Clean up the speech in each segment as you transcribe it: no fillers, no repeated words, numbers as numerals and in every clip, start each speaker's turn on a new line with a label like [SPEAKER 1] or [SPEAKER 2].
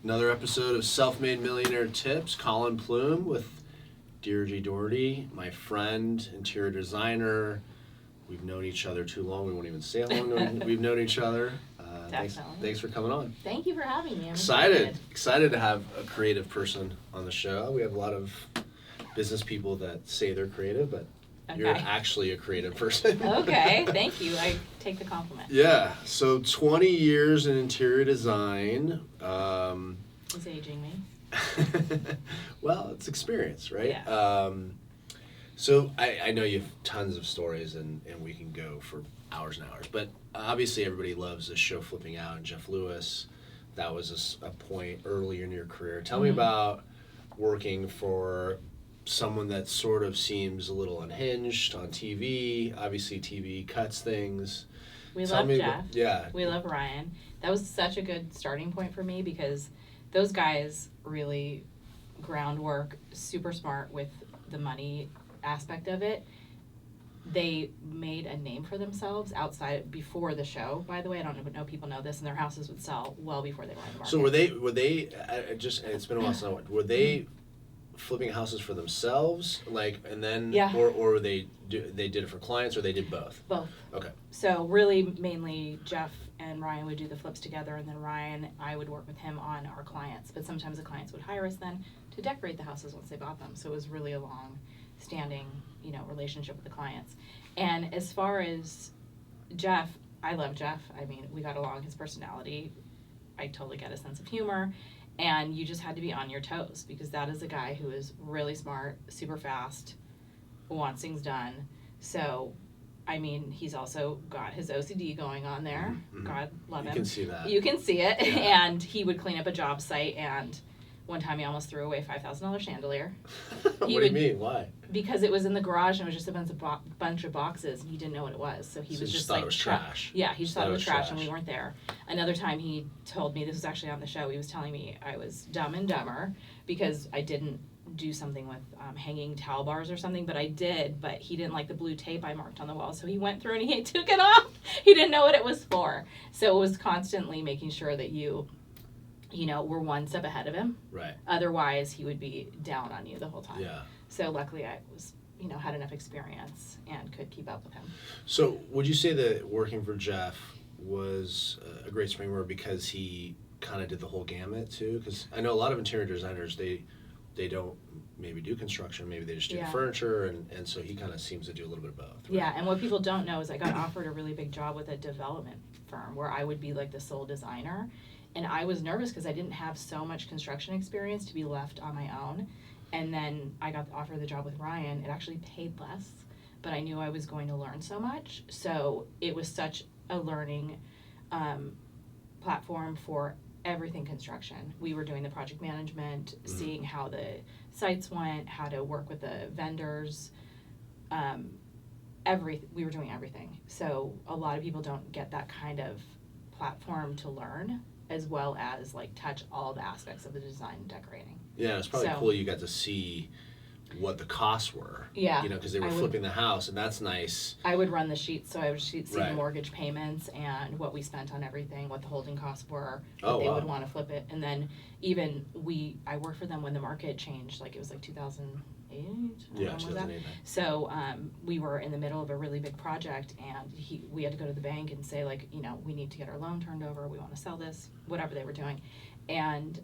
[SPEAKER 1] Another episode of Self-Made Millionaire Tips. Colin Plume with Deirdre Doherty, my friend, interior designer. We've known each other too long. We won't even say how long we've known each other. Thanks for coming on.
[SPEAKER 2] Thank you for having me. I'm
[SPEAKER 1] excited to have a creative person on the show. We have a lot of business people that say they're creative, but you're actually a creative person.
[SPEAKER 2] Okay, thank you. I take the compliment.
[SPEAKER 1] Yeah, so 20 years in interior design.
[SPEAKER 2] It's aging me.
[SPEAKER 1] Well, it's experience, right?
[SPEAKER 2] Yeah.
[SPEAKER 1] So I know you have tons of stories, and we can go for hours and hours. But obviously everybody loves this show Flipping Out, and Jeff Lewis. That was a point earlier in your career. Tell me about working for someone that sort of seems a little unhinged on TV. Obviously TV cuts things.
[SPEAKER 2] We love Jeff.
[SPEAKER 1] Yeah.
[SPEAKER 2] We love Ryan. That was such a good starting point for me because those guys really groundwork, super smart with the money aspect of it. They made a name for themselves before the show. By the way, I don't know if people know this, and their houses would sell well before they were on the market.
[SPEAKER 1] So were they just? It's been a while since were they flipping houses for themselves, and then or they did it for clients, or they did both?
[SPEAKER 2] Both.
[SPEAKER 1] Okay.
[SPEAKER 2] So really, mainly Jeff and Ryan would do the flips together, and then I would work with him on our clients. But sometimes the clients would hire us then to decorate the houses once they bought them. So it was really a long-standing, relationship with the clients. And as far as Jeff, I love Jeff. I mean, we got along. His personality, I totally get a sense of humor. And you just had to be on your toes because that is a guy who is really smart, super fast, wants things done. So, I mean, he's also got his OCD going on there. Mm-hmm. God love him.
[SPEAKER 1] You can see that.
[SPEAKER 2] You can see it.
[SPEAKER 1] Yeah.
[SPEAKER 2] And he would clean up a job site, and one time he almost threw away a $5,000 chandelier.
[SPEAKER 1] What do you mean? Why?
[SPEAKER 2] Because it was in the garage and it was just a bunch of boxes, and he didn't know what it was. So he was just
[SPEAKER 1] thought it was trash.
[SPEAKER 2] Yeah, he just thought it was trash, and we weren't there. Another time he told me, this was actually on the show, he was telling me I was dumb and dumber because I didn't do something with hanging towel bars or something, but I did, but he didn't like the blue tape I marked on the wall, so he went through and he took it off. He didn't know what it was for. So it was constantly making sure that you were one step ahead of him.
[SPEAKER 1] Right.
[SPEAKER 2] Otherwise, he would be down on you the whole time.
[SPEAKER 1] Yeah.
[SPEAKER 2] So luckily I was, had enough experience and could keep up with him.
[SPEAKER 1] So would you say that working for Jeff was a great springboard because he kind of did the whole gamut too? Because I know a lot of interior designers, they don't maybe do construction, maybe they just do furniture, and so he kind of seems to do a little bit of both. Right?
[SPEAKER 2] Yeah, and what people don't know is I got offered a really big job with a development firm where I would be like the sole designer. And I was nervous because I didn't have so much construction experience to be left on my own. And then I got offered the job with Ryan. It actually paid less, but I knew I was going to learn so much. So it was such a learning platform for everything construction. We were doing the project management, seeing how the sites went, how to work with the vendors, we were doing everything. So a lot of people don't get that kind of platform to learn, as well as touch all the aspects of the design and decorating.
[SPEAKER 1] Yeah, it's probably cool you got to see what the costs were.
[SPEAKER 2] Yeah.
[SPEAKER 1] Because they were flipping the house, and that's nice.
[SPEAKER 2] I would run the sheets, so I would see the mortgage payments and what we spent on everything, what the holding costs were, what they would want to flip it. And then even I worked for them when the market changed, it was 2008.
[SPEAKER 1] Yeah, 2008.
[SPEAKER 2] So we were in the middle of a really big project, and we had to go to the bank and say, we need to get our loan turned over, we want to sell this, whatever they were doing. And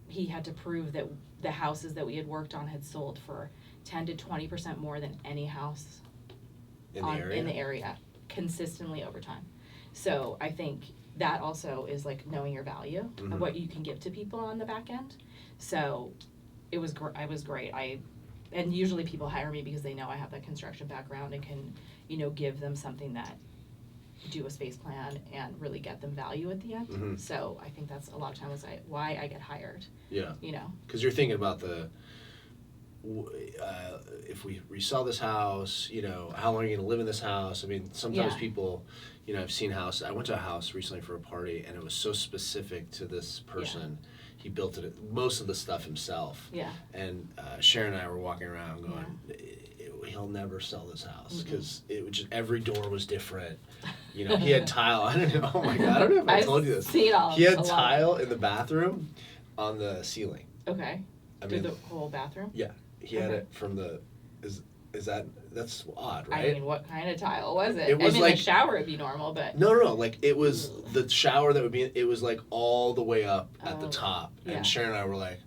[SPEAKER 2] he had to prove that the houses that we had worked on had sold for 10 to 20% more than any house in the area consistently over time. So I think that also is knowing your value of what you can give to people on the back end. So it was great. And usually people hire me because they know I have that construction background and can, give them something that do a space plan and really get them value at the end. Mm-hmm. So I think that's a lot of times why I get hired.
[SPEAKER 1] Yeah. Because you're thinking about if we resell this house, how long are you going to live in this house? I mean, sometimes people, I've seen houses. I went to a house recently for a party, and it was so specific to this person. he built it, most of the stuff himself.
[SPEAKER 2] Yeah.
[SPEAKER 1] And Sharon and I were walking around going, he'll never sell this house because it was just, every door was different. You know, he had tile. I don't know. Oh my God, I don't know if I told you this.
[SPEAKER 2] Seen all
[SPEAKER 1] he had tile in the bathroom on the ceiling.
[SPEAKER 2] Okay. Through the whole bathroom?
[SPEAKER 1] Yeah. He had it from the, that's odd, right?
[SPEAKER 2] I mean, what kind of tile was it?
[SPEAKER 1] It was
[SPEAKER 2] I mean,
[SPEAKER 1] like,
[SPEAKER 2] the shower would be normal, but...
[SPEAKER 1] No, like, it was the shower that would be, it was like all the way up at the top.
[SPEAKER 2] Yeah.
[SPEAKER 1] And Sharon and I were like,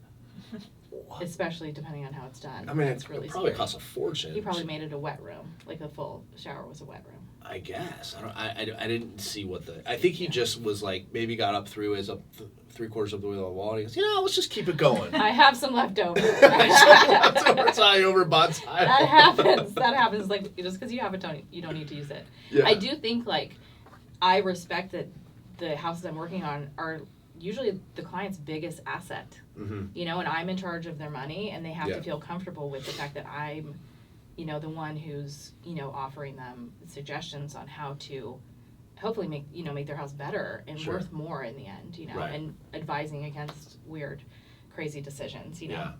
[SPEAKER 1] what?
[SPEAKER 2] Especially depending on how it's done.
[SPEAKER 1] I mean,
[SPEAKER 2] it's really
[SPEAKER 1] probably
[SPEAKER 2] scary.
[SPEAKER 1] costs a fortune.
[SPEAKER 2] He probably made it a wet room. Like, the full shower was a wet room.
[SPEAKER 1] I guess. I didn't see what I think he just was like, maybe got up 3/4 of the way to the wall, and he goes, let's just keep it going.
[SPEAKER 2] I have some leftovers.
[SPEAKER 1] Leftover tile over bought tile.
[SPEAKER 2] That happens. Like, just because you have a Tony, you don't need to use it.
[SPEAKER 1] Yeah.
[SPEAKER 2] I do think, like, I respect that the houses I'm working on are usually the client's biggest asset.
[SPEAKER 1] Mm-hmm.
[SPEAKER 2] You know, and I'm in charge of their money, and they have to feel comfortable with the fact that I'm, the one who's, offering them suggestions on how to hopefully make their house better and worth more in the end,
[SPEAKER 1] right.
[SPEAKER 2] and advising against weird, crazy decisions,
[SPEAKER 1] Yeah.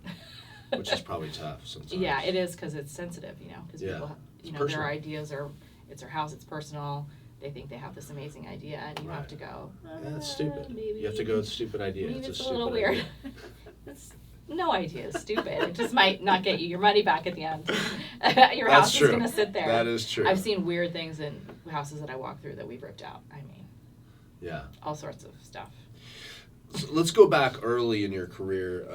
[SPEAKER 1] Which is probably tough sometimes.
[SPEAKER 2] Yeah, it is, because it's sensitive, because people, their ideas are, it's their house, it's personal. They think they have this amazing idea, and you have to go,
[SPEAKER 1] that's stupid.
[SPEAKER 2] Maybe,
[SPEAKER 1] you have to go, it's a stupid idea.
[SPEAKER 2] Maybe it's a
[SPEAKER 1] stupid
[SPEAKER 2] little weird. No idea is stupid. It just might not get you your money back at the end. Your house is going to sit there.
[SPEAKER 1] That is true.
[SPEAKER 2] I've seen weird things in houses that I walk through that we've ripped out. I mean, all sorts of stuff.
[SPEAKER 1] So let's go back early in your career.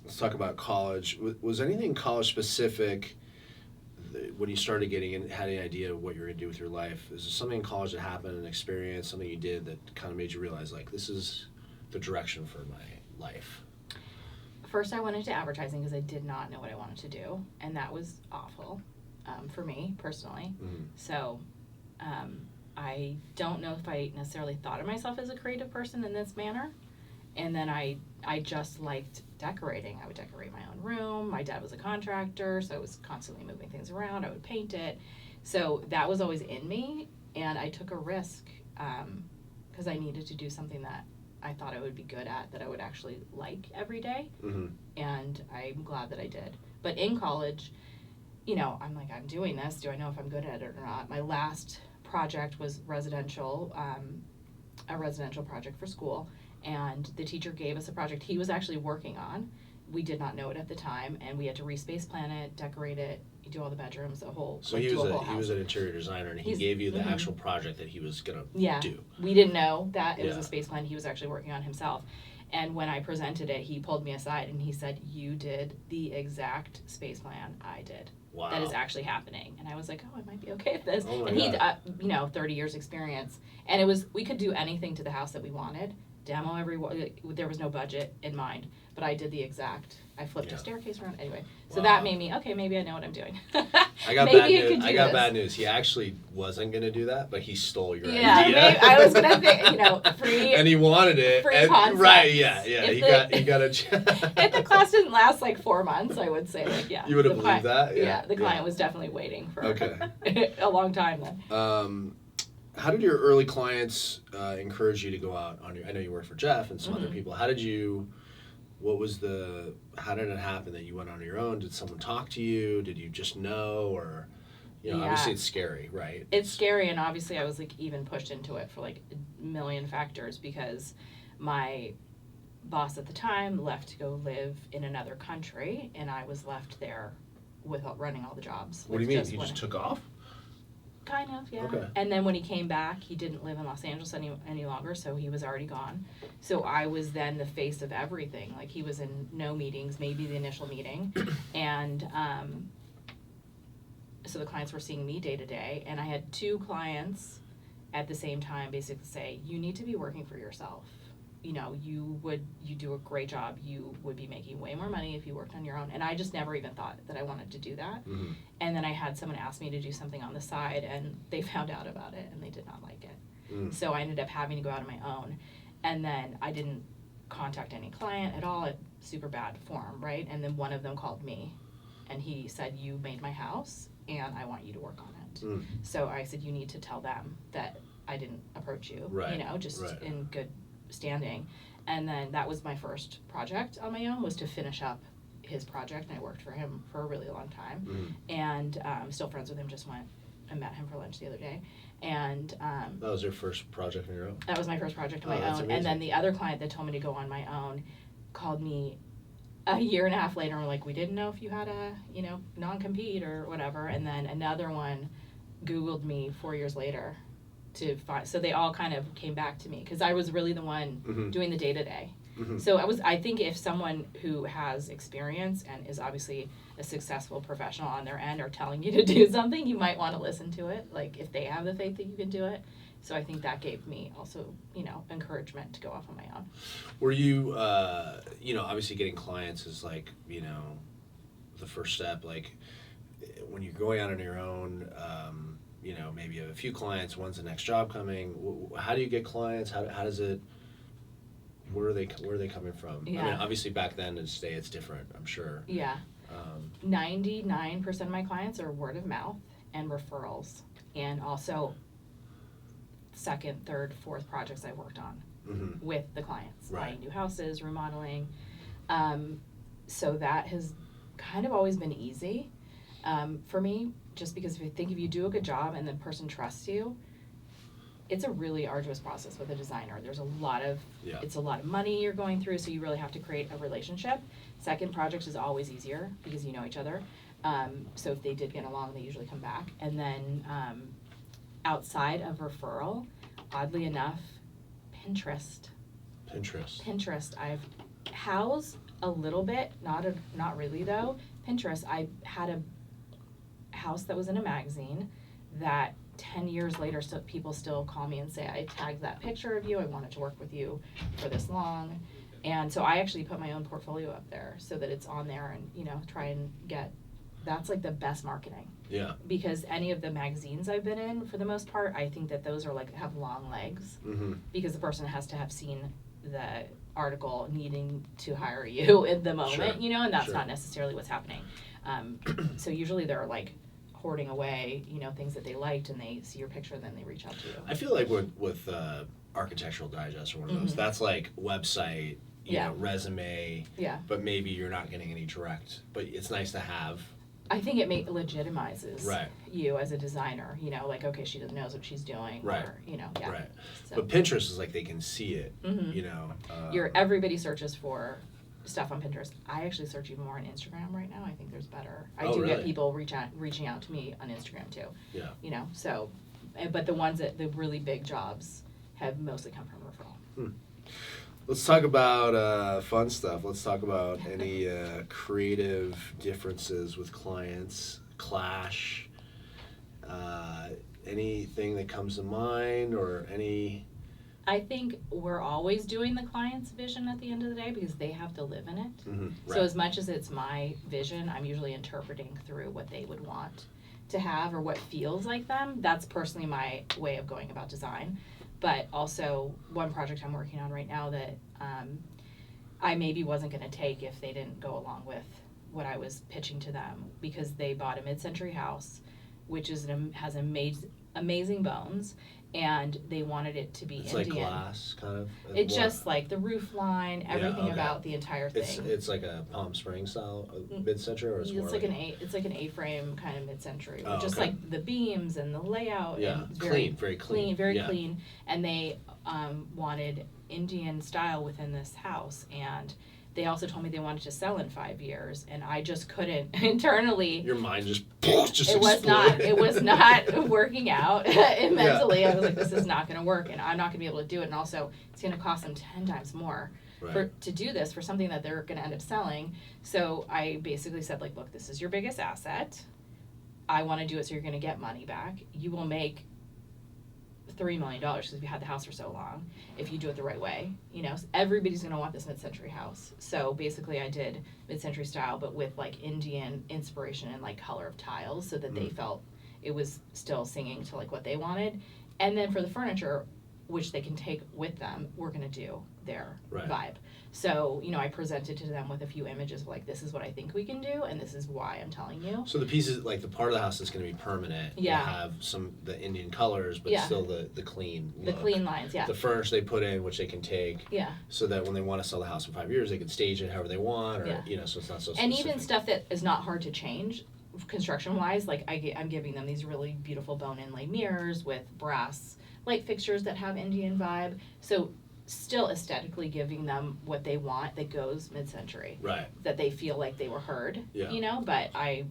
[SPEAKER 1] Let's talk about college. Was anything college specific when you started getting in, had any idea of what you were going to do with your life? Is there something in college that happened, an experience, something you did that kind of made you realize, like, this is the direction for my life?
[SPEAKER 2] First, I went into advertising because I did not know what I wanted to do, and that was awful for me personally. Mm-hmm. So I don't know if I necessarily thought of myself as a creative person in this manner. And then I just liked decorating. I would decorate my own room. My dad was a contractor, so I was constantly moving things around. I would paint it. So that was always in me, and I took a risk because I needed to do something that I thought I would be good at, that I would actually like every day. Mm-hmm. And I'm glad that I did. But in college, I'm like, I'm doing this. Do I know if I'm good at it or not? My last project was residential, a residential project for school. And the teacher gave us a project he was actually working on. We did not know it at the time, and we had to respace plan it, decorate it, do all the bedrooms, the whole.
[SPEAKER 1] So he was an interior designer, and he gave you the actual project that he was gonna do.
[SPEAKER 2] We didn't know that it was a space plan he was actually working on himself. And when I presented it, he pulled me aside and he said, "You did the exact space plan I did. Wow. That is actually happening." And I was like, "Oh, I might be okay with this." And he'd 30 years experience, and we could do anything to the house that we wanted. Demo there was no budget in mind, but I did I flipped a staircase around anyway. So that made me, okay, maybe I know what I'm doing.
[SPEAKER 1] I got bad news. He actually wasn't going to do that, but he stole your idea.
[SPEAKER 2] Maybe, I was going to think, free.
[SPEAKER 1] And he wanted it.
[SPEAKER 2] Free concept.
[SPEAKER 1] Right, yeah. He got a
[SPEAKER 2] if the class didn't last like 4 months, I would say
[SPEAKER 1] You would have believed that?
[SPEAKER 2] Yeah, the client was definitely waiting for a long time then.
[SPEAKER 1] How did your early clients encourage you to go out on I know you worked for Jeff and some other people. How did it happen that you went on your own? Did someone talk to you? Did you just know? Or, obviously it's scary, right?
[SPEAKER 2] It's scary, and obviously I was like even pushed into it for like a million factors, because my boss at the time left to go live in another country, and I was left there with running all the jobs.
[SPEAKER 1] What do you mean? He just took off?
[SPEAKER 2] Kind of, yeah.
[SPEAKER 1] Okay.
[SPEAKER 2] And then when he came back, he didn't live in Los Angeles any longer, so he was already gone. So I was then the face of everything. Like, he was in no meetings, maybe the initial meeting. And so the clients were seeing me day to day. And I had 2 clients at the same time basically say, "You need to be working for yourself. You do a great job. You would be making way more money if you worked on your own." And I just never even thought that I wanted to do that. Mm-hmm. And then I had someone ask me to do something on the side, and they found out about it, and they did not like it. Mm. So I ended up having to go out on my own. And then I didn't contact any client at all, at super bad form, right? And then one of them called me, and he said, "You made my house, and I want you to work on it." Mm. So I said, "You need to tell them that I didn't approach you,
[SPEAKER 1] right.
[SPEAKER 2] In good standing. And then that was my first project on my own, was to finish up his project, and I worked for him for a really long time. And I'm still friends with him, just went and met him for lunch the other day. And
[SPEAKER 1] that was your first project on your own?
[SPEAKER 2] That was my first project on my
[SPEAKER 1] that's
[SPEAKER 2] own.
[SPEAKER 1] amazing.
[SPEAKER 2] And then the other client that told me to go on my own called me a year and a half later and were like, we didn't know if you had a, non-compete or whatever. And then another one Googled me 4 years later to find, so they all kind of came back to me because I was really the one doing the day-to-day. So I think if someone who has experience and is obviously a successful professional on their end are telling you to do something, you might want to listen to it, like if they have the faith that you can do it. So I think that gave me also, encouragement to go off on my own.
[SPEAKER 1] Were you, obviously getting clients is like, the first step. Like when you're going out on your own, maybe you have a few clients, when's the next job coming? How do you get clients? How does it, where are they coming from?
[SPEAKER 2] Yeah.
[SPEAKER 1] I mean, obviously back then and today it's different, I'm sure.
[SPEAKER 2] Yeah. 99% of my clients are word of mouth and referrals, and also second, third, fourth projects I worked on with the clients, buying new houses, remodeling. So that has kind of always been easy for me, just because if you do a good job and the person trusts you, it's a really arduous process with a designer. There's it's a lot of money you're going through, so you really have to create a relationship. Second project is always easier because you know each other. So if they did get along, they usually come back. And then outside of referral, oddly enough, Pinterest. I've housed a little bit, not really though. Pinterest, I had a house that was in a magazine that 10 years later, people still call me and say, I tagged that picture of you, I wanted to work with you for this long. And so I actually put my own portfolio up there so that it's on there and, try and that's like the best marketing.
[SPEAKER 1] Yeah.
[SPEAKER 2] Because any of the magazines I've been in, for the most part, I think that those are have long legs because the person has to have seen the article needing to hire you in the moment, and that's not necessarily what's happening. So usually they're hoarding away, things that they liked, and they see your picture, then they reach out to you.
[SPEAKER 1] I feel like with Architectural Digest or one of those, that's like website, resume, but maybe you're not getting any direct, but it's nice to have.
[SPEAKER 2] I think it legitimizes you as a designer, okay, she knows what she's doing,
[SPEAKER 1] right.
[SPEAKER 2] Or,
[SPEAKER 1] Right.
[SPEAKER 2] So.
[SPEAKER 1] But Pinterest is they can see it,
[SPEAKER 2] Everybody searches for stuff on Pinterest. I actually search even more on Instagram right now. I think there's better. I do get people reaching out to me on Instagram too.
[SPEAKER 1] Yeah.
[SPEAKER 2] So, but the ones the really big jobs have mostly come from referral.
[SPEAKER 1] Let's talk about fun stuff. Let's talk about any creative differences with clients, clash, anything that comes to mind, or any...
[SPEAKER 2] I think we're always doing the client's vision at the end of the day because they have to live in it. So as much as it's my vision, I'm usually interpreting through what they would want to have or what feels like them. That's personally my way of going about design. But also one project I'm working on right now that I maybe wasn't going to take if they didn't go along with what I was pitching to them, because they bought a mid-century house, which has amazing bones, and they wanted it to be
[SPEAKER 1] it's
[SPEAKER 2] Indian.
[SPEAKER 1] Like glass, kind of?
[SPEAKER 2] It's just the roof line, everything about the entire thing.
[SPEAKER 1] It's like a Palm Springs style mid-century, or it's more
[SPEAKER 2] it's like an A-frame kind of mid-century,
[SPEAKER 1] oh,
[SPEAKER 2] just
[SPEAKER 1] okay.
[SPEAKER 2] the beams and the layout.
[SPEAKER 1] Yeah,
[SPEAKER 2] and
[SPEAKER 1] very clean.
[SPEAKER 2] Very clean. And they wanted Indian style within this house, and they also told me they wanted to sell in 5 years, and I just couldn't internally.
[SPEAKER 1] Your mind just
[SPEAKER 2] it was not working out and mentally. Yeah. I was like, this is not going to work, and I'm not going to be able to do it, and also it's going to cost them 10 times more to do this for something that they're going to end up selling. So I basically said, look, this is your biggest asset. I want to do it so you're going to get money back. You will make $3 million because we had the house for so long if you do it the right way. Everybody's going to want this mid-century house. So basically I did mid-century style, but with Indian inspiration and color of tiles, so that they felt it was still singing to what they wanted. And then for the furniture, which they can take with them, we're going to do their
[SPEAKER 1] Right.
[SPEAKER 2] vibe. So, you know, I presented to them with a few images of like, this is what I think we can do, and this is why I'm telling you.
[SPEAKER 1] So the pieces, like the part of the house that's going to be permanent,
[SPEAKER 2] Yeah.
[SPEAKER 1] will have the Indian colors, but
[SPEAKER 2] Yeah.
[SPEAKER 1] still the clean
[SPEAKER 2] The
[SPEAKER 1] look.
[SPEAKER 2] clean lines, yeah.
[SPEAKER 1] The furniture they put in, which they can take,
[SPEAKER 2] Yeah.
[SPEAKER 1] so that when they want to sell the house in 5 years, they can stage it however they want, or
[SPEAKER 2] Yeah.
[SPEAKER 1] you know, so it's not so
[SPEAKER 2] And
[SPEAKER 1] specific.
[SPEAKER 2] even stuff that is not hard to change, construction wise, like I'm giving them these really beautiful bone inlay mirrors with brass light fixtures that have Indian vibe. So still aesthetically giving them what they want that goes mid-century.
[SPEAKER 1] Right.
[SPEAKER 2] That they feel like they were heard.
[SPEAKER 1] Yeah.
[SPEAKER 2] You know, but and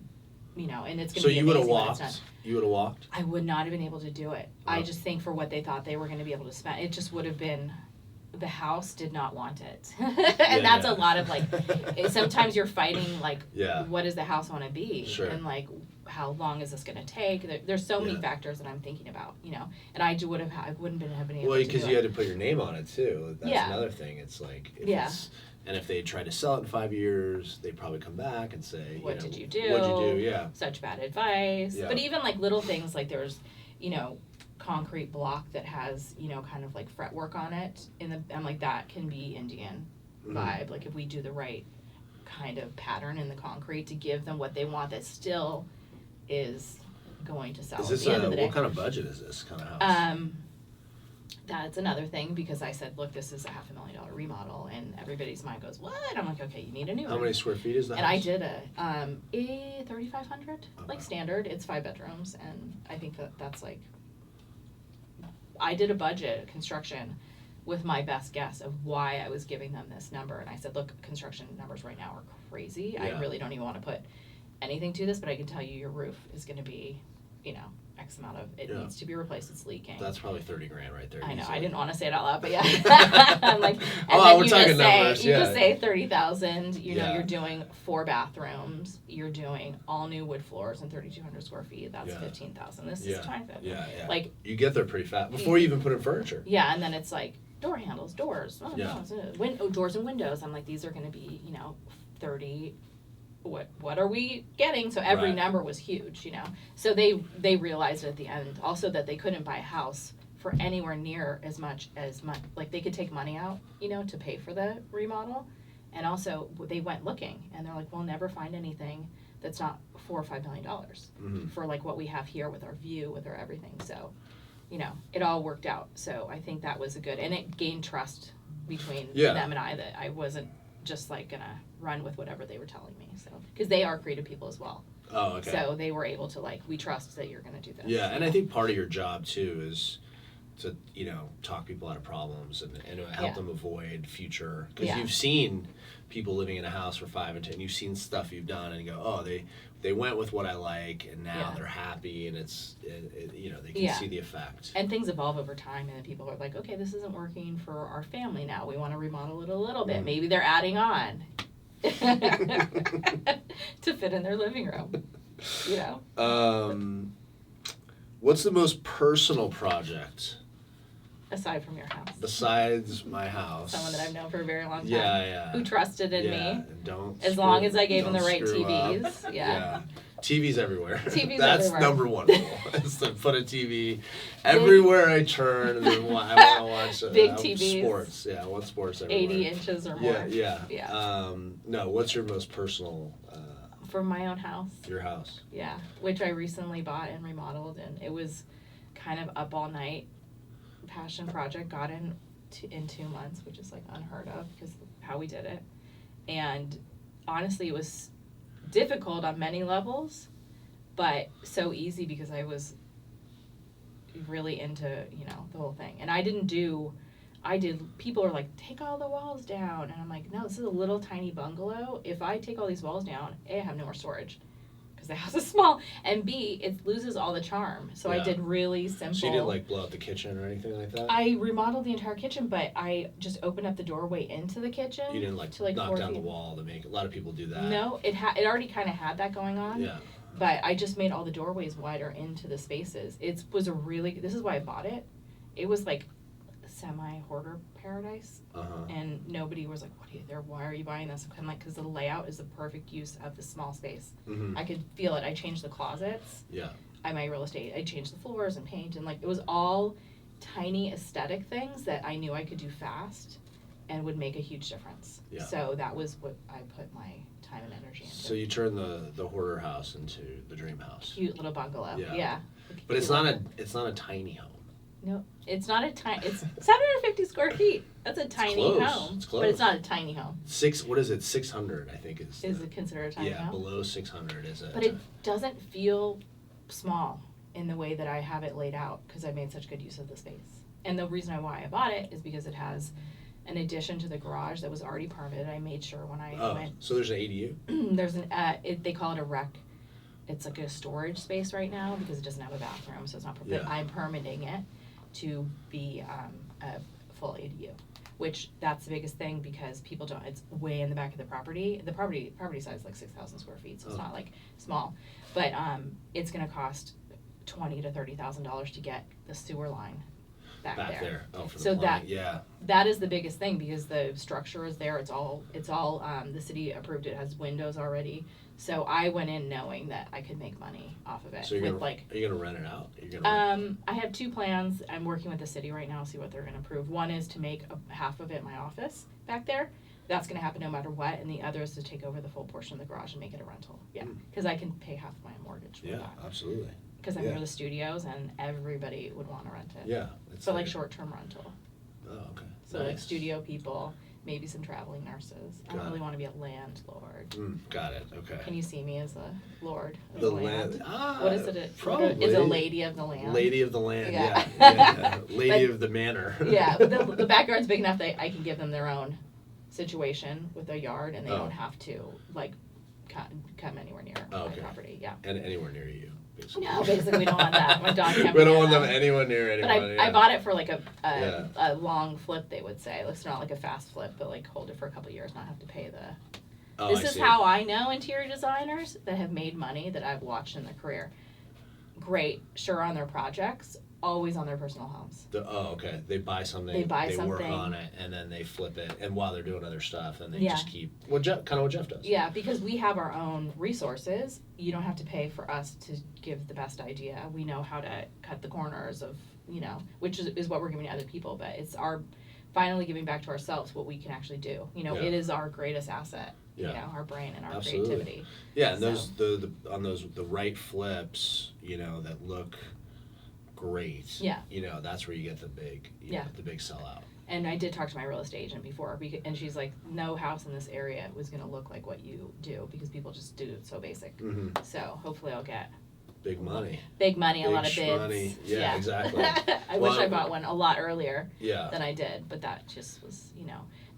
[SPEAKER 2] it's going
[SPEAKER 1] So
[SPEAKER 2] to be
[SPEAKER 1] you would have
[SPEAKER 2] amazing when it's
[SPEAKER 1] walked.
[SPEAKER 2] done.
[SPEAKER 1] You would have walked.
[SPEAKER 2] I would not have been able to do it.
[SPEAKER 1] Oh.
[SPEAKER 2] I just think for what they thought they were going to be able to spend, it just would have been, the house did not want it. And that's a lot of like, sometimes you're fighting like,
[SPEAKER 1] Yeah.
[SPEAKER 2] what does the house want to be?
[SPEAKER 1] Sure.
[SPEAKER 2] And like, how long is this going to take? There's so many
[SPEAKER 1] Yeah.
[SPEAKER 2] factors that I'm thinking about, you know, and I wouldn't have been able
[SPEAKER 1] Well,
[SPEAKER 2] to
[SPEAKER 1] because
[SPEAKER 2] do
[SPEAKER 1] you
[SPEAKER 2] it.
[SPEAKER 1] had to put your name on it too. That's
[SPEAKER 2] Yeah.
[SPEAKER 1] another thing. It's like,
[SPEAKER 2] Yeah.
[SPEAKER 1] and if they try to sell it in 5 years, they probably come back and say,
[SPEAKER 2] What did you do?
[SPEAKER 1] What'd you do? Yeah.
[SPEAKER 2] Such bad advice.
[SPEAKER 1] Yeah.
[SPEAKER 2] But even like little things, like there's, you know, concrete block that has, you know, kind of like fretwork on it I'm like, that can be Indian
[SPEAKER 1] Mhm.
[SPEAKER 2] vibe. Like if we do the right kind of pattern in the concrete to give them what they want, that still is going to sell
[SPEAKER 1] Is
[SPEAKER 2] at
[SPEAKER 1] this
[SPEAKER 2] the end of the day.
[SPEAKER 1] what kind of budget is this kind of house?
[SPEAKER 2] That's another thing, because I said, look, this is a $500,000 remodel, and everybody's mind goes, what? I'm like, okay, you need a new
[SPEAKER 1] How
[SPEAKER 2] one.
[SPEAKER 1] many square feet is the
[SPEAKER 2] And
[SPEAKER 1] house?
[SPEAKER 2] I did a 3,500,
[SPEAKER 1] Oh,
[SPEAKER 2] like
[SPEAKER 1] wow.
[SPEAKER 2] standard. It's 5 bedrooms, and I think that's like, I did a budget construction with my best guess of why I was giving them this number, and I said, look, construction numbers right now are crazy.
[SPEAKER 1] Yeah.
[SPEAKER 2] I really don't even want to put anything to this, but I can tell you your roof is going to be, you know, X amount of, it
[SPEAKER 1] Yeah.
[SPEAKER 2] needs to be replaced, it's leaking.
[SPEAKER 1] That's probably $30,000 right there.
[SPEAKER 2] I know.
[SPEAKER 1] easily.
[SPEAKER 2] I didn't want to say it out loud, but yeah. I'm like, and
[SPEAKER 1] Oh,
[SPEAKER 2] then
[SPEAKER 1] we're
[SPEAKER 2] you
[SPEAKER 1] talking
[SPEAKER 2] just say,
[SPEAKER 1] numbers,
[SPEAKER 2] you
[SPEAKER 1] yeah.
[SPEAKER 2] just say 30,000. You know,
[SPEAKER 1] Yeah.
[SPEAKER 2] you're doing 4 bathrooms. You're doing all new wood floors and 3,200 square feet. That's
[SPEAKER 1] Yeah.
[SPEAKER 2] 15,000. This
[SPEAKER 1] Yeah.
[SPEAKER 2] is trying to,
[SPEAKER 1] Yeah, yeah.
[SPEAKER 2] like,
[SPEAKER 1] you get there pretty fast before you even put in furniture.
[SPEAKER 2] yeah. And then it's like door handles, doors,
[SPEAKER 1] Yeah.
[SPEAKER 2] doors and windows. I'm like, these are going to be, you know, 30. What are we getting? So every
[SPEAKER 1] Right.
[SPEAKER 2] number was huge, you know. So they realized at the end also that they couldn't buy a house for anywhere near as much like they could take money out, you know, to pay for the remodel. And also they went looking, and they're like, we'll never find anything that's not $4 or $5 million
[SPEAKER 1] Mhm.
[SPEAKER 2] for like what we have here with our view, with our everything. So, you know, it all worked out. So I think that was and it gained trust between
[SPEAKER 1] Yeah.
[SPEAKER 2] them and I, that I wasn't just like gonna run with whatever they were telling me. So, because they are creative people as well.
[SPEAKER 1] Oh, okay.
[SPEAKER 2] So they were able to like, we trust that you're gonna do this.
[SPEAKER 1] Yeah, and I think part of your job too is to, you know, talk people out of problems and help
[SPEAKER 2] Yeah.
[SPEAKER 1] them avoid future, because
[SPEAKER 2] Yeah.
[SPEAKER 1] you've seen people living in a house for 5 and 10. You've seen stuff you've done, and you go, oh, they went with what I like, and now
[SPEAKER 2] Yeah.
[SPEAKER 1] they're happy, and you know, they can
[SPEAKER 2] Yeah.
[SPEAKER 1] see the effect.
[SPEAKER 2] And things evolve over time, and then people are like, okay, this isn't working for our family now. We want to remodel it a little bit.
[SPEAKER 1] Mm.
[SPEAKER 2] Maybe they're adding on to fit in their living room. You know,
[SPEAKER 1] What's the most personal project
[SPEAKER 2] aside from your house,
[SPEAKER 1] besides my house?
[SPEAKER 2] someone that I've known for a very long time,
[SPEAKER 1] Yeah.
[SPEAKER 2] who trusted in
[SPEAKER 1] Yeah,
[SPEAKER 2] me.
[SPEAKER 1] and don't
[SPEAKER 2] As long
[SPEAKER 1] screw-
[SPEAKER 2] as I gave them the
[SPEAKER 1] don't
[SPEAKER 2] right
[SPEAKER 1] screw up.
[SPEAKER 2] TVs, yeah.
[SPEAKER 1] TVs everywhere.
[SPEAKER 2] TVs
[SPEAKER 1] That's
[SPEAKER 2] everywhere.
[SPEAKER 1] number one rule. Is to put a TV everywhere I turn, and then I want to watch
[SPEAKER 2] Big TVs.
[SPEAKER 1] sports. Yeah, I want sports everywhere.
[SPEAKER 2] 80 inches or more.
[SPEAKER 1] Yeah. No, what's your most personal?
[SPEAKER 2] For my own house.
[SPEAKER 1] Your house.
[SPEAKER 2] Yeah, which I recently bought and remodeled, and it was kind of up all night passion project. Got in 2 months, which is like unheard of because of how we did it. And honestly, it was difficult on many levels, but so easy because I was really into, you know, the whole thing. And people are like, take all the walls down. And I'm like, no, this is a little tiny bungalow. If I take all these walls down, A, I have no more storage because the house is small, and B, it loses all the charm. So
[SPEAKER 1] Yeah.
[SPEAKER 2] I did really simple.
[SPEAKER 1] So you didn't like blow out the kitchen or anything like that?
[SPEAKER 2] I remodeled the entire kitchen, but I just opened up the doorway into the kitchen.
[SPEAKER 1] You didn't like
[SPEAKER 2] to like
[SPEAKER 1] knock
[SPEAKER 2] 4
[SPEAKER 1] down
[SPEAKER 2] feet.
[SPEAKER 1] the wall to make. A lot of people do that.
[SPEAKER 2] No, it already kind of had that going on.
[SPEAKER 1] Yeah.
[SPEAKER 2] But I just made all the doorways wider into the spaces. This is why I bought it. It was like semi-hoarder paradise, and nobody was like, why are you buying this? I'm like, because the layout is the perfect use of the small space.
[SPEAKER 1] Mm-hmm.
[SPEAKER 2] I could feel it. I changed the closets.
[SPEAKER 1] Yeah.
[SPEAKER 2] My real estate, I changed the floors and paint, and like, it was all tiny aesthetic things that I knew I could do fast and would make a huge difference.
[SPEAKER 1] Yeah.
[SPEAKER 2] So that was what I put my time and energy into.
[SPEAKER 1] So you turn the hoarder house into the dream house.
[SPEAKER 2] Cute little bungalow.
[SPEAKER 1] Yeah.
[SPEAKER 2] Yeah.
[SPEAKER 1] But it's not a tiny home.
[SPEAKER 2] No, it's not a tiny. It's 750 square feet. That's a tiny
[SPEAKER 1] close.
[SPEAKER 2] home.
[SPEAKER 1] It's close.
[SPEAKER 2] But it's not a tiny home.
[SPEAKER 1] What is it? 600, I think is.
[SPEAKER 2] Is it considered a tiny home?
[SPEAKER 1] Yeah, below 600 is a.
[SPEAKER 2] But it doesn't feel small in the way that I have it laid out because I made such good use of the space. And the reason why I bought it is because it has an addition to the garage that was already permitted. I made sure when I went.
[SPEAKER 1] So there's an ADU?
[SPEAKER 2] There's an they call it a rec. It's like a storage space right now because it doesn't have a bathroom, so it's not.
[SPEAKER 1] Yeah.
[SPEAKER 2] But I'm permitting it to be a full ADU, which that's the biggest thing because people don't. It's way in the back of the property. The property size is like 6,000 square feet, so it's not like small. But it's going to cost $20,000 to $30,000 to get the sewer line back there.
[SPEAKER 1] Oh, for the
[SPEAKER 2] So
[SPEAKER 1] plumbing. Yeah.
[SPEAKER 2] that is the biggest thing because the structure is there. It's all the city approved it, has windows already. So I went in knowing that I could make money off of it.
[SPEAKER 1] So are you gonna rent it out?
[SPEAKER 2] I have two plans. I'm working with the city right now, see what they're gonna approve. One is to make half of it my office back there. That's gonna happen no matter what, and the other is to take over the full portion of the garage and make it a rental. Yeah, because I can pay half my mortgage for that.
[SPEAKER 1] Absolutely.
[SPEAKER 2] Because I'm near the studios and everybody would want to rent it.
[SPEAKER 1] Yeah.
[SPEAKER 2] So like short-term rental.
[SPEAKER 1] Oh, okay.
[SPEAKER 2] So like studio people, maybe some traveling nurses. I don't really want to be a landlord.
[SPEAKER 1] Got it. Okay.
[SPEAKER 2] Can you see me as a lord of
[SPEAKER 1] The
[SPEAKER 2] the land? What is it?
[SPEAKER 1] Probably.
[SPEAKER 2] Is a lady of the land.
[SPEAKER 1] Lady of the land.
[SPEAKER 2] Yeah.
[SPEAKER 1] Yeah. Lady of the manor.
[SPEAKER 2] Yeah, but the backyard's big enough that I can give them their own situation with a yard, and they don't have to like come anywhere near my property. Yeah.
[SPEAKER 1] And anywhere near you. Basically.
[SPEAKER 2] No, basically we don't want that. My dog can't.
[SPEAKER 1] We don't want them anywhere near anyone.
[SPEAKER 2] But I bought it for like a long flip, they would say. It's not like a fast flip, but like hold it for a couple of years, not have to pay the.
[SPEAKER 1] Oh,
[SPEAKER 2] This is how I know interior designers that have made money that I've watched in their career. Great, sure on their projects, always on their personal homes.
[SPEAKER 1] Okay. They buy something.
[SPEAKER 2] They
[SPEAKER 1] work on it, and then they flip it. And while they're doing other stuff, and they
[SPEAKER 2] Yeah.
[SPEAKER 1] just keep kind of what Jeff does.
[SPEAKER 2] Yeah, because we have our own resources. You don't have to pay for us to give the best idea. We know how to cut the corners of, which is what we're giving to other people. But it's our finally giving back to ourselves what we can actually do. It is our greatest asset.
[SPEAKER 1] Yeah.
[SPEAKER 2] Our brain and our
[SPEAKER 1] Absolutely.
[SPEAKER 2] creativity.
[SPEAKER 1] Yeah, and those the right flips, that look great.
[SPEAKER 2] Yeah.
[SPEAKER 1] That's where you get the big the big sellout.
[SPEAKER 2] And I did talk to my real estate agent before, and she's like, no house in this area was going to look like what you do because people just do it so basic. Mm-hmm. So hopefully I'll get
[SPEAKER 1] big money,
[SPEAKER 2] a lot of bids.
[SPEAKER 1] Money. Yeah, exactly.
[SPEAKER 2] I wish I bought one a lot earlier
[SPEAKER 1] than
[SPEAKER 2] I did, but that just was,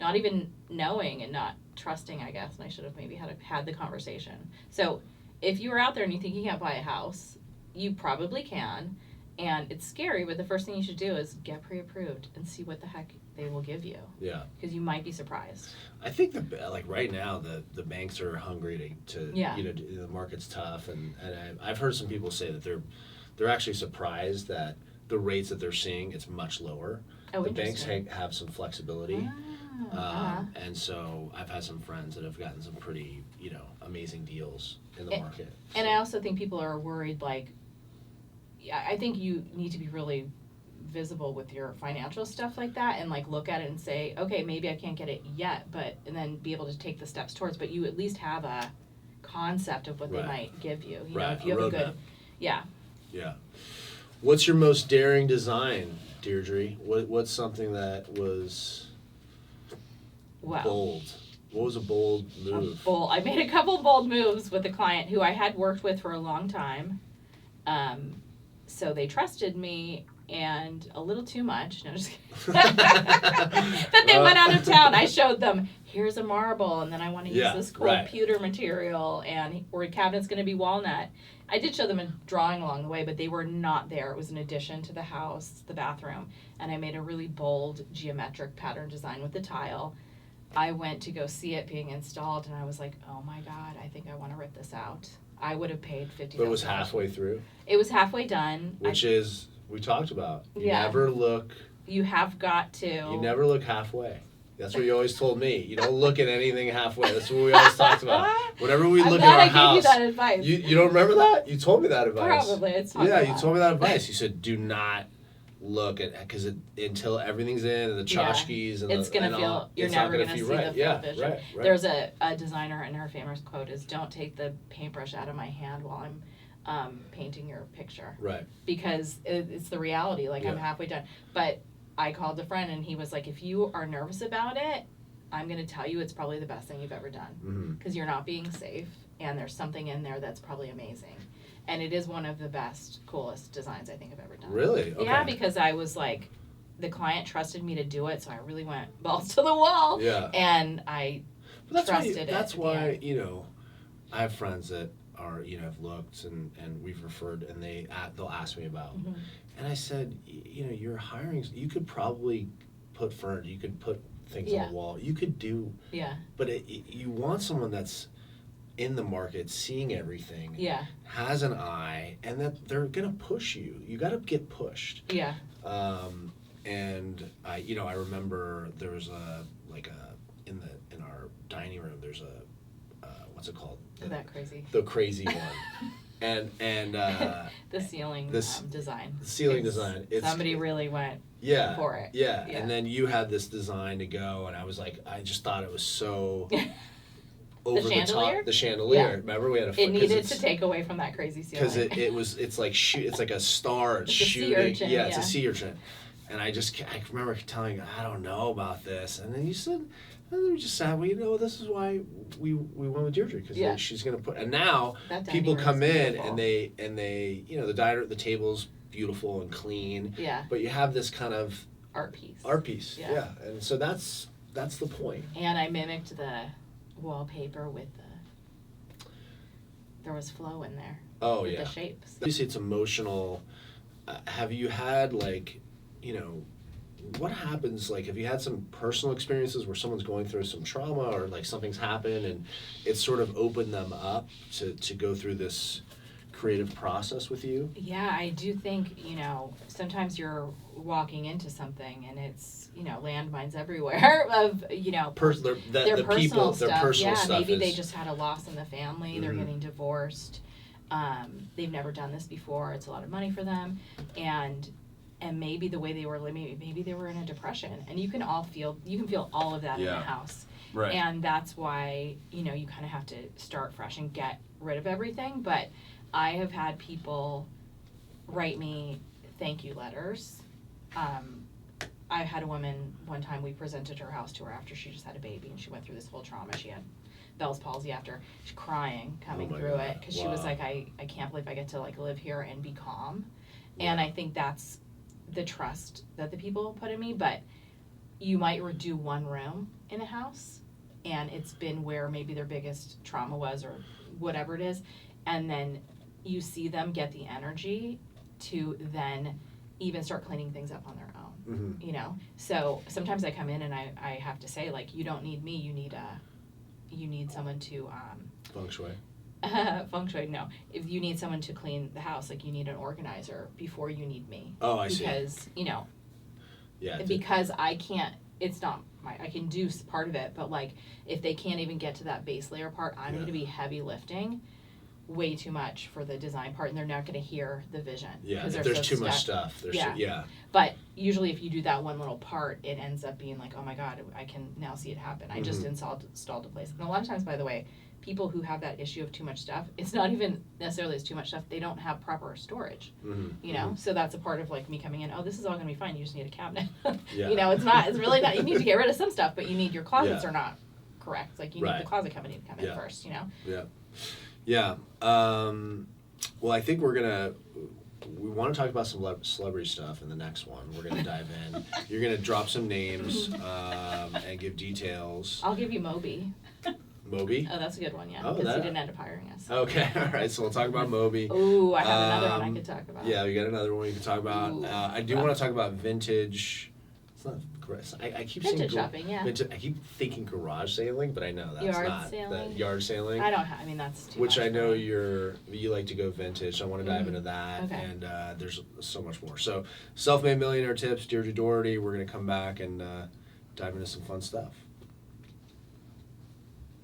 [SPEAKER 2] not even knowing and not trusting, I guess, and I should have maybe had the conversation. So if you were out there and you think you can't buy a house, you probably can. And it's scary, but the first thing you should do is get pre-approved and see what the heck they will give you. Yeah. Because you might be surprised.
[SPEAKER 1] I think right now the banks are hungry to the market's tough, and I've heard some people say that they're actually surprised that the rates that they're seeing it's much lower.
[SPEAKER 2] Oh,
[SPEAKER 1] the banks have some flexibility.
[SPEAKER 2] Uh-huh.
[SPEAKER 1] And so I've had some friends that have gotten some pretty amazing deals in the market.
[SPEAKER 2] And I also think people are worried I think you need to be really visible with your financial stuff like that and look at it and say, okay, maybe I can't get it yet, and then be able to take the steps towards, but you at least have a concept of what they might give you. If you have a good, yeah.
[SPEAKER 1] What's your most daring design, Deirdre? What's something that was bold? What was a bold move?
[SPEAKER 2] I made a couple bold moves with a client who I had worked with for a long time. So they trusted me and a little too much. No, just kidding. But they went out of town. I showed them, here's a marble, and then I want to use this cool pewter material, and our cabinet's going to be walnut. I did show them a drawing along the way, but they were not there. It was an addition to the house, the bathroom, and I made a really bold geometric pattern design with the tile. I went to go see it being installed, and I was like, oh my God, I think I want to rip this out. I would have paid $50,000.
[SPEAKER 1] But it was halfway through? It
[SPEAKER 2] was halfway done.
[SPEAKER 1] Which is, we talked about. You never look.
[SPEAKER 2] You have got to.
[SPEAKER 1] You never look halfway. That's what you always told me. You don't look at anything halfway. That's what we always talked about. Whenever we look at our house.
[SPEAKER 2] I gave you that advice.
[SPEAKER 1] You don't remember that? You told me that advice.
[SPEAKER 2] Probably.
[SPEAKER 1] You told me that advice. You said, do not look at, because until everything's in and the tchotchkes and
[SPEAKER 2] it's gonna
[SPEAKER 1] and
[SPEAKER 2] feel
[SPEAKER 1] all,
[SPEAKER 2] you're
[SPEAKER 1] it's
[SPEAKER 2] never
[SPEAKER 1] not
[SPEAKER 2] gonna
[SPEAKER 1] feel
[SPEAKER 2] see
[SPEAKER 1] right.
[SPEAKER 2] the full
[SPEAKER 1] Yeah,
[SPEAKER 2] vision.
[SPEAKER 1] right.
[SPEAKER 2] There's a designer, and her famous quote is, "Don't take the paintbrush out of my hand while I'm painting your picture."
[SPEAKER 1] Right.
[SPEAKER 2] Because it's the reality. Like, I'm halfway done, but I called a friend and he was like, "If you are nervous about it, I'm gonna tell you it's probably the best thing you've ever done, because you're not being safe, and there's something in there that's probably amazing." And it is one of the best, coolest designs I think I've ever done.
[SPEAKER 1] Really? Okay.
[SPEAKER 2] Yeah, because I was like, the client trusted me to do it, so I really went balls to the wall.
[SPEAKER 1] Yeah.
[SPEAKER 2] And I trusted it.
[SPEAKER 1] That's why, I have friends that are, have looked and we've referred, and they'll ask me about. And I said, you're hiring, you could probably put furniture, you could put things on the wall, you could do.
[SPEAKER 2] Yeah.
[SPEAKER 1] But you want someone that's in the market, seeing everything, has an eye, and that they're gonna push you. You got to get pushed.
[SPEAKER 2] Yeah.
[SPEAKER 1] And I remember there was in our dining room, there's what's it called?
[SPEAKER 2] That crazy.
[SPEAKER 1] The crazy one. and
[SPEAKER 2] the ceiling design.
[SPEAKER 1] The ceiling design.
[SPEAKER 2] Somebody really went for it.
[SPEAKER 1] Yeah. And then you had this design to go, and I was like, I just thought it was so. Over the top, the chandelier. Yeah. Remember, we had
[SPEAKER 2] it needed to take away from that crazy ceiling.
[SPEAKER 1] Because it's like a star. It's shooting.
[SPEAKER 2] Sea urchin,
[SPEAKER 1] it's a sea urchin. And I remember telling you, I don't know about this. And then you said, and then we just said, well, this is why we went with Deirdre, because she's gonna put. And now people come in and they the table's beautiful and clean. Yeah. But you have this kind of
[SPEAKER 2] art piece.
[SPEAKER 1] Yeah. And so that's the point.
[SPEAKER 2] And I mimicked the wallpaper with there was flow in there.
[SPEAKER 1] Oh,
[SPEAKER 2] with the shapes.
[SPEAKER 1] Obviously, it's emotional. Have you had what happens? Like, have you had some personal experiences where someone's going through some trauma, or like something's happened and it's sort of opened them up to go through this creative process with you?
[SPEAKER 2] Yeah, I do think, sometimes you're walking into something and it's, landmines everywhere of, their personal
[SPEAKER 1] people,
[SPEAKER 2] stuff.
[SPEAKER 1] Their personal stuff.
[SPEAKER 2] Maybe they just had a loss in the family. They're getting divorced. They've never done this before. It's a lot of money for them. And maybe the way they were living, maybe they were in a depression. And you can feel all of that in the house.
[SPEAKER 1] Right.
[SPEAKER 2] And that's why, you kind of have to start fresh and get rid of everything. But I have had people write me thank you letters. I had a woman one time, we presented her house to her after she just had a baby, and she went through this whole trauma. She had Bell's palsy after. She's crying, coming through it, because she was like, I can't believe I get to live here and be calm. Yeah. And I think that's the trust that the people put in me. But you might do one room in a house, and it's been where maybe their biggest trauma was, or whatever it is, and then you see them get the energy to then even start cleaning things up on their own. So sometimes I come in and I have to say, you don't need me, you need someone to
[SPEAKER 1] feng shui.
[SPEAKER 2] Feng shui, no. If you need someone to clean the house, you need an organizer before you need me.
[SPEAKER 1] Oh, I see.
[SPEAKER 2] Because
[SPEAKER 1] yeah,
[SPEAKER 2] because I can't. It's not I can do part of it, but if they can't even get to that base layer part, I'm going to be heavy lifting way too much for the design part, and they're not going to hear the vision.
[SPEAKER 1] Yeah, if there's too much stuff.
[SPEAKER 2] But usually if you do that one little part, it ends up being oh my God, I can now see it happen. I just installed a place. And a lot of times, by the way, people who have that issue of too much stuff, it's not even necessarily it's too much stuff, they don't have proper storage. So that's a part of me coming in, this is all going to be fine, you just need a cabinet. It's really not, you need to get rid of some stuff, but you need, your closets are not correct. You need the closet company to come in first,
[SPEAKER 1] Yeah. Well, I think we want to talk about some celebrity stuff in the next one. We're going to dive in. You're going to drop some names and give details.
[SPEAKER 2] I'll give you Moby.
[SPEAKER 1] Moby?
[SPEAKER 2] Oh, that's a good one, yeah. Because he didn't end up hiring us.
[SPEAKER 1] Okay, all right. So we'll talk about Moby.
[SPEAKER 2] Ooh, I have another one I could talk about.
[SPEAKER 1] Yeah, we got another one we can talk about. I do want to talk about vintage. It's not. I keep
[SPEAKER 2] saying shopping, yeah.
[SPEAKER 1] I keep thinking garage sailing, but I know that's not
[SPEAKER 2] sailing.
[SPEAKER 1] The yard sailing.
[SPEAKER 2] That's too
[SPEAKER 1] which
[SPEAKER 2] much
[SPEAKER 1] I know you like to go vintage. So I want to dive into that,
[SPEAKER 2] okay.
[SPEAKER 1] And there's so much more. So self-made millionaire tips, Deirdre Doherty. We're gonna come back and dive into some fun stuff.